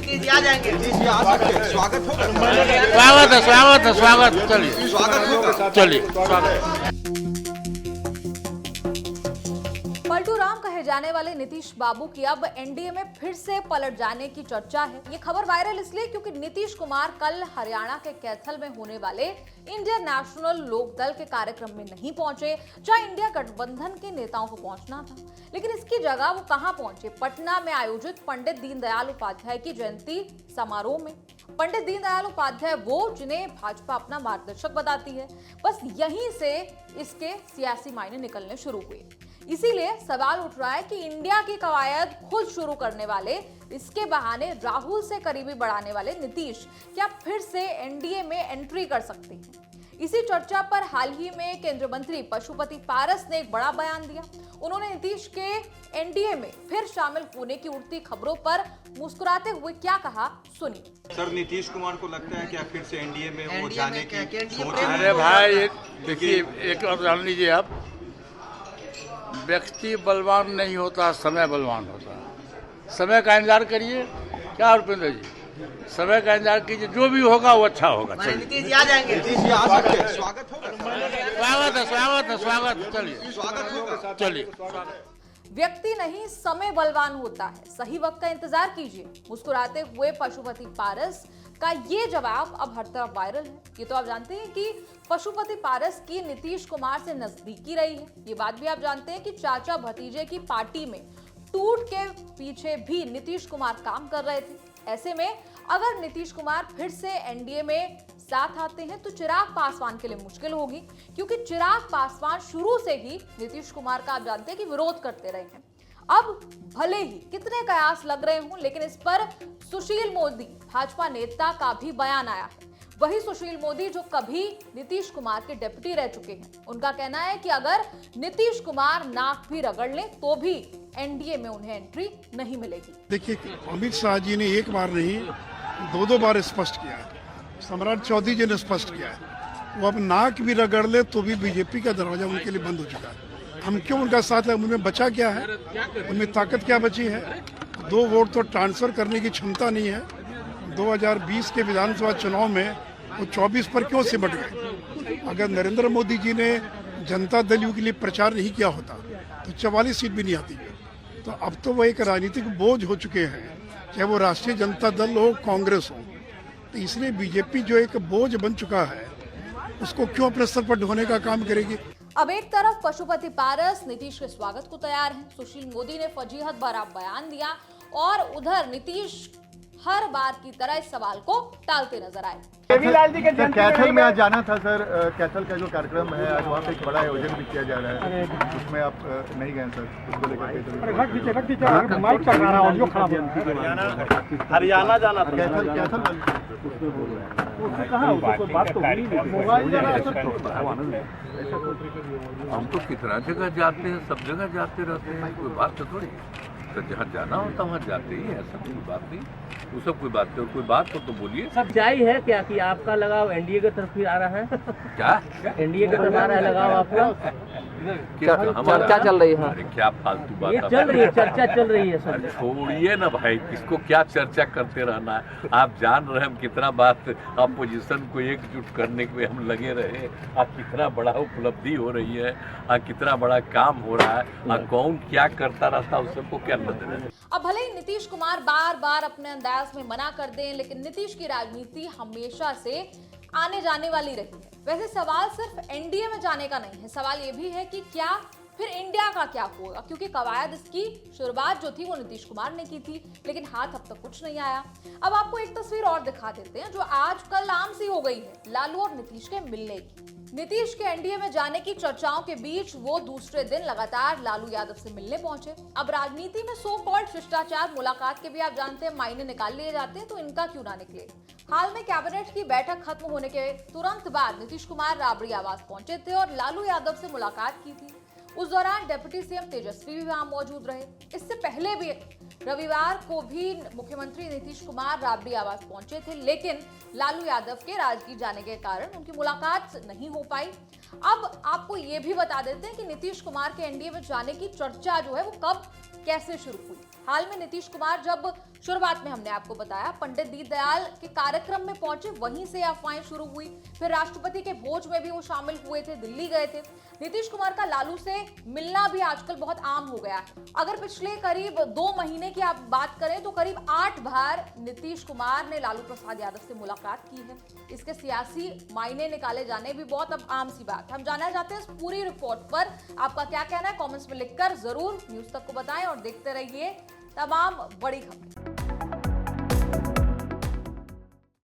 नीतीश जी आ जाएंगे। नीतीश जी आ सकते हैं, स्वागत होगा। स्वागत चलिए स्वागत होगा। चलिए स्वागत। पलटू राम कहे जाने वाले नीतीश बाबू की अब एनडीए में फिर से पलट जाने की चर्चा है। ये खबर वायरल इसलिए क्योंकि नीतीश कुमार कल हरियाणा के कैथल में होने वाले इंडियन नेशनल लोक दल के कार्यक्रम में नहीं पहुंचे, जहां इंडिया गठबंधन के नेताओं को पहुंचना था। लेकिन इसकी जगह वो कहां पहुंचे? पटना में आयोजित पंडित दीनदयाल उपाध्याय की जयंती समारोह में। पंडित दीनदयाल उपाध्याय वो जिन्हें भाजपा अपना मार्गदर्शक बताती है। बस यहीं से इसके सियासी मायने निकलने शुरू हुए। इसीलिए सवाल उठ रहा है कि इंडिया की कवायद खुद शुरू करने वाले, इसके बहाने राहुल से करीबी बढ़ाने वाले नीतीश क्या फिर से एनडीए में एंट्री कर सकते हैं? इसी चर्चा पर हाल ही में केंद्रीय मंत्री पशुपति पारस ने एक बड़ा बयान दिया। उन्होंने नीतीश के एनडीए में फिर शामिल होने की उड़ती खबरों पर मुस्कुराते हुए क्या कहा, सुनिए। सर, नीतीश कुमार को लगता है क्या फिर से एनडीए में वो जाने की सोच अरे रहे हैं? भाई देखिए, एक और जान लीजिए आप, व्यक्ति बलवान नहीं होता, समय बलवान होता है। समय का इंतजार करिए। क्या रुपेंद्र जी, समय का इंतजार कीजिए, जो भी होगा वो अच्छा होगा। चलिए नीतीश जी आ जाएंगे। नीतीश जी आ सकते हैं, स्वागत होगा। स्वागत चलिए स्वागत होगा। चलिए। व्यक्ति नहीं, समय बलवान होता है। सही वक्त का इंतजार कीजिए। मुस्कुराते हुए पशुपति पारस का ये जवाब अब हर तरफ वायरल है। ये तो आप जानते हैं कि पशुपति पारस की नीतीश कुमार से नजदीकी रही है। ये बात भी आप जानते हैं कि चाचा भतीजे की पार्टी में टूट के पीछे भी नीतीश कुमार काम कर रहे थे। ऐसे में अगर नीतीश कुमार फिर से एनडीए में साथ आते हैं तो चिराग पासवान के लिए मुश्किल होगी, क्योंकि चिराग पासवान शुरू से ही नीतीश कुमार का आप जानते हैं कि विरोध करते रहे हैं। अब भले ही कितने कयास लग रहे हों, लेकिन इस पर सुशील मोदी भाजपा नेता का भी बयान आया है। वही सुशील मोदी जो कभी नीतीश कुमार के डिप्टी रह चुके हैं। उनका कहना है कि अगर नीतीश कुमार नाक भी रगड़ लें तो भी एनडीए में उन्हें एंट्री नहीं मिलेगी। देखिए, अमित शाह जी ने एक बार नहीं, दो बार स्पष्ट किया है। सम्राट चौधरी जी ने स्पष्ट किया है। वो अब नाक भी रगड़ ले तो भी बीजेपी का दरवाजा उनके लिए बंद हो चुका है। हम क्यों उनका साथ लें? उनमें बचा क्या है? उनमें ताकत क्या बची है? 2 वोट तो ट्रांसफर करने की क्षमता नहीं है। 2020 के विधानसभा चुनाव में वो 24 पर क्यों सिमट गए? अगर नरेंद्र मोदी जी ने जनता दल यू के लिए प्रचार नहीं किया होता तो 44 सीट भी नहीं आती। तो अब तो वो एक राजनीतिक बोझ हो चुके हैं, चाहे वो राष्ट्रीय जनता दल हो, कांग्रेस हो। तो इसलिए बीजेपी जो एक बोझ बन चुका है, उसको क्यों अपने स्तर पर ढोने का काम करेगी? अब एक तरफ पशुपति पारस नीतीश के स्वागत को तैयार हैं। सुशील मोदी ने फजीहत भरा बयान दिया और उधर नीतीश हर बार की तरह इस सवाल को टालते नजर आए। कैथल में आज जाना था सर। कैथल का जो कार्यक्रम है आज वहाँ पे एक बड़ा आयोजन भी किया जा रहा है, उसमें आप नहीं गए सर? उसको लेकर हरियाणा जाना था। हम तो कितना जगह जाते हैं, सब जगह जाते रहते हैं, कोई बात तो थोड़ी। तो जहाँ जाना होता वहाँ जाते ही है, सब कोई बात नहीं, वो सब कोई बात नहीं। कोई बात हो तो बोलिए। सब जाई है क्या कि आपका लगाव एनडीए की तरफ ही आ रहा है? क्या एनडीए की तरफ आ रहा है लगाव आपका? चर्चा चल रही है? अरे क्या फालतू बात ये चल रही है, चर्चा चल रही है सर। छोड़िए ना भाई, किसको क्या चर्चा करते रहना है। आप जान रहे हैं हम कितना बात अपोजिशन को एकजुट करने में हम लगे रहे। कितना बड़ा उपलब्धि हो रही है, कितना बड़ा काम हो रहा है, कौन क्या करता रहता है, उस सबको क्या नजर है। अब भले ही नीतीश कुमार बार बार अपने अंदाज में मना कर दें, लेकिन नीतीश की राजनीति हमेशा से आने जाने वाली रही है। वैसे सवाल सिर्फ एनडीए में जाने का नहीं है, सवाल ये भी है कि क्या फिर इंडिया का क्या होगा, क्योंकि कवायद इसकी शुरुआत जो थी वो नीतीश कुमार ने की थी, लेकिन हाथ अब तक कुछ नहीं आया। अब आपको एक तस्वीर और दिखा देते हैं जो आजकल आम सी हो गई है, लालू और नीतीश के मिलने की। नीतीश के एनडीए में जाने की चर्चाओं के बीच वो दूसरे दिन लगातार लालू यादव से मिलने पहुंचे। अब राजनीति में सो कॉल्ड शिष्टाचार मुलाकात के भी आप जानते हैं मायने निकाल लिए जाते हैं, तो इनका क्यों ना निकले। हाल में कैबिनेट की बैठक खत्म होने के तुरंत बाद नीतीश कुमार राबड़ी आवास पहुंचे थे और लालू यादव से मुलाकात की थी। उस दौरान डिप्टी सीएम तेजस्वी भी वहां मौजूद रहे। इससे पहले भी रविवार को भी मुख्यमंत्री नीतीश कुमार राबड़ी आवास पहुंचे थे, लेकिन लालू यादव के राजगीर जाने के कारण उनकी मुलाकात नहीं हो पाई। अब आपको ये भी बता देते हैं कि नीतीश कुमार के एनडीए में जाने की चर्चा जो है वो कब कैसे शुरू हुई। हाल में नीतीश कुमार जब शुरुआत में हमने आपको बताया पंडित दीनदयाल के कार्यक्रम में पहुंचे, वहीं से अफवाहें शुरू हुई। फिर राष्ट्रपति के भोज में भी वो शामिल हुए थे, दिल्ली गए थे। नीतीश कुमार का लालू से मिलना भी आजकल बहुत आम हो गया है। अगर पिछले करीब 2 महीने की आप बात करें तो करीब 8 बार नीतीश कुमार ने लालू प्रसाद यादव से मुलाकात की है। इसके सियासी मायने निकाले जाने भी बहुत अब आम सी बात। हम जानना चाहते हैं इस पूरी रिपोर्ट पर आपका क्या कहना है, कमेंट्स में लिखकर जरूर न्यूज तक को बताएं और देखते रहिए तमाम बड़ी खबरें।